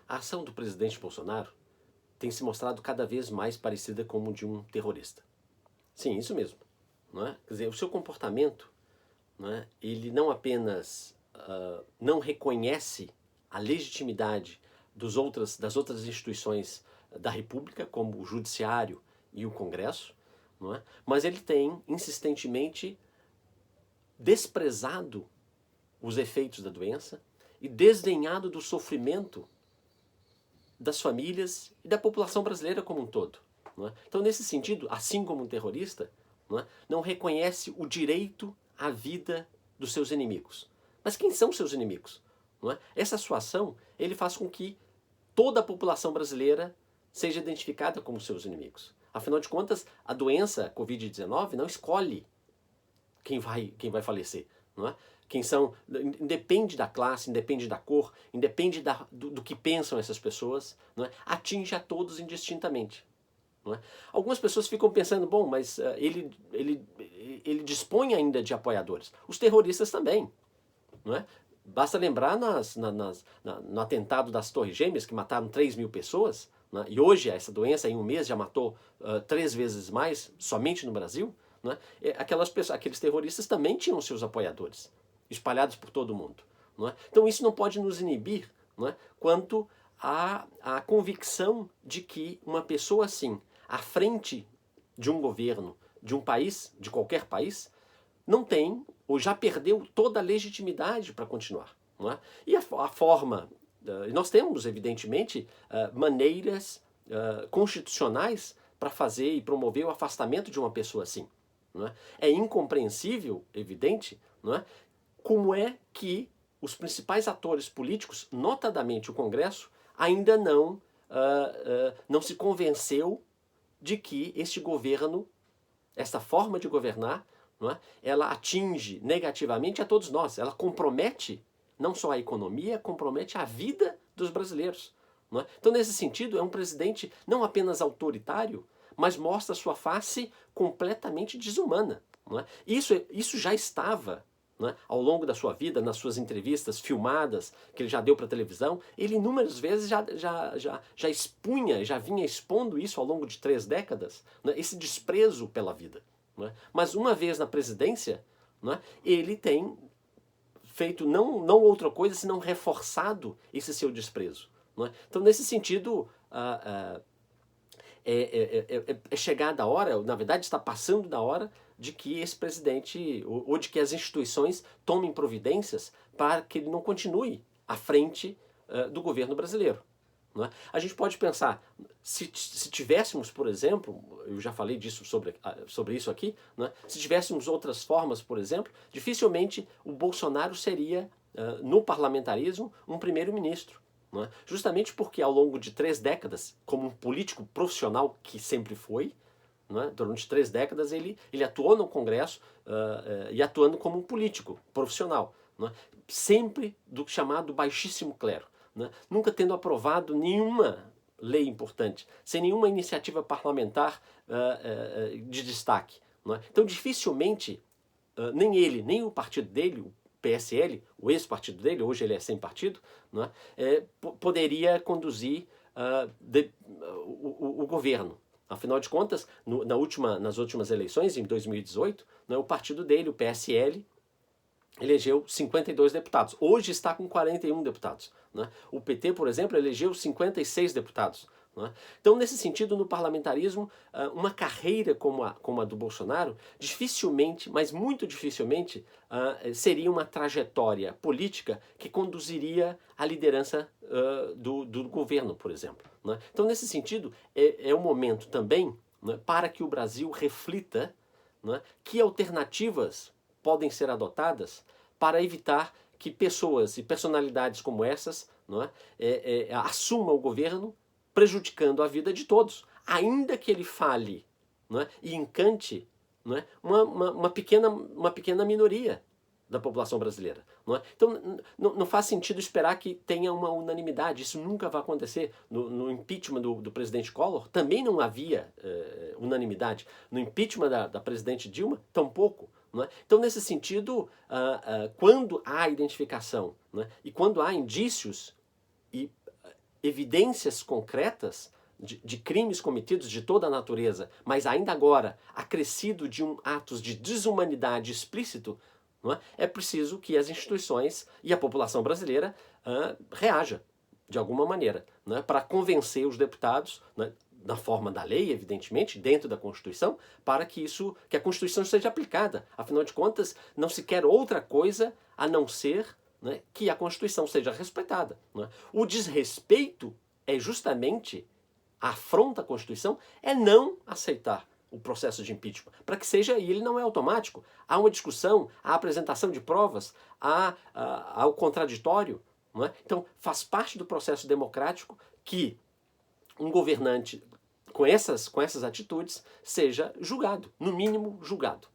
A ação do presidente Bolsonaro tem se mostrado cada vez mais parecida com o de um terrorista. Sim, isso mesmo. Não é? Quer dizer, o seu comportamento, não é? Ele não apenas não reconhece a legitimidade das outras instituições da República, como o Judiciário e o Congresso, não é? Mas ele tem insistentemente desprezado os efeitos da doença e desdenhado do sofrimento das famílias e da população brasileira como um todo. Não é? Então, nesse sentido, assim como um terrorista, não reconhece o direito à vida dos seus inimigos. Mas quem são seus inimigos? Não é? Essa sua ação, ele faz com que toda a população brasileira seja identificada como seus inimigos. Afinal de contas, a doença Covid-19 não escolhe quem vai falecer. Não é? Quem são, independe da classe, independe da cor, independe do que pensam essas pessoas, não é? Atinge a todos indistintamente. Não é? Algumas pessoas ficam pensando, bom, mas ele dispõe ainda de apoiadores. Os terroristas também. Não é? Basta lembrar no atentado das Torres Gêmeas, que mataram 3 mil pessoas, né? E hoje essa doença, em um mês, já matou 3 vezes mais, somente no Brasil. Né? Aqueles terroristas também tinham seus apoiadores, espalhados por todo o mundo. Não é? Então isso não pode nos inibir, não é? Quanto à convicção de que uma pessoa assim, à frente de um governo, de um país, de qualquer país, não tem ou já perdeu toda a legitimidade para continuar. Não é? E a forma... nós temos, evidentemente, maneiras constitucionais para fazer e promover o afastamento de uma pessoa assim. Não é? É incompreensível, evidente, não é? Como é que os principais atores políticos, notadamente o Congresso, ainda não se convenceu de que este governo, esta forma de governar, não é? Ela atinge negativamente a todos nós. Ela compromete não só a economia, compromete a vida dos brasileiros. Não é? Então, nesse sentido, é um presidente não apenas autoritário, mas mostra sua face completamente desumana. Não é? Isso já estava, não é? Ao longo da sua vida, nas suas entrevistas filmadas, que ele já deu para a televisão, ele inúmeras vezes já expunha, já vinha expondo isso ao longo de 3 décadas, não é? Esse desprezo pela vida. Não é? Mas uma vez na presidência, não é? Ele tem feito não outra coisa senão reforçado esse seu desprezo. Não é? Então, nesse sentido, é chegada a hora, na verdade está passando da hora, de que esse presidente, ou de que as instituições tomem providências para que ele não continue à frente do governo brasileiro. Não é? A gente pode pensar, se tivéssemos, por exemplo, eu já falei disso sobre isso aqui, não é? Se tivéssemos outras formas, por exemplo, dificilmente o Bolsonaro seria, no parlamentarismo, um primeiro-ministro. Não é? Justamente porque ao longo de 3 décadas, como um político profissional que sempre foi, não é? Durante 3 décadas ele atuou no Congresso e atuando como um político profissional, não é? Sempre do chamado baixíssimo clero. Né? Nunca tendo aprovado nenhuma lei importante, sem nenhuma iniciativa parlamentar de destaque. Não é? Então, dificilmente, nem ele, nem o partido dele, o PSL, o ex-partido dele, hoje ele é sem partido, não é? Poderia conduzir o governo. Afinal de contas, nas últimas eleições, em 2018, o partido dele, o PSL, elegeu 52 deputados. Hoje está com 41 deputados. Né? O PT, por exemplo, elegeu 56 deputados. Né? Então, nesse sentido, no parlamentarismo, uma carreira como a do Bolsonaro, dificilmente, mas muito dificilmente, seria uma trajetória política que conduziria à liderança do governo, por exemplo. Né? Então, nesse sentido, é um momento também, né, para que o Brasil reflita, né, que alternativas podem ser adotadas para evitar que pessoas e personalidades como essas, não é, assumam o governo, prejudicando a vida de todos, ainda que ele fale, não é, e encante, não é, uma pequena minoria da população brasileira. Não é? Então não faz sentido esperar que tenha uma unanimidade, isso nunca vai acontecer. No impeachment do presidente Collor também não havia unanimidade. No impeachment da presidente Dilma, tampouco. Não é? Então, nesse sentido, quando há identificação, não é? E quando há indícios evidências concretas de crimes cometidos de toda a natureza, mas ainda agora acrescido de atos de desumanidade explícito, não é? É preciso que as instituições e a população brasileira reaja de alguma maneira, né, para convencer os deputados, né, na forma da lei, evidentemente, dentro da Constituição, para que a Constituição seja aplicada. Afinal de contas, não se quer outra coisa a não ser, né, que a Constituição seja respeitada. Né? O desrespeito é justamente a afronta à Constituição, é não aceitar o processo de impeachment, para que seja, e ele não é automático, há uma discussão, há apresentação de provas, há o contraditório. Não é? Então, faz parte do processo democrático que um governante com essas atitudes seja julgado, no mínimo julgado.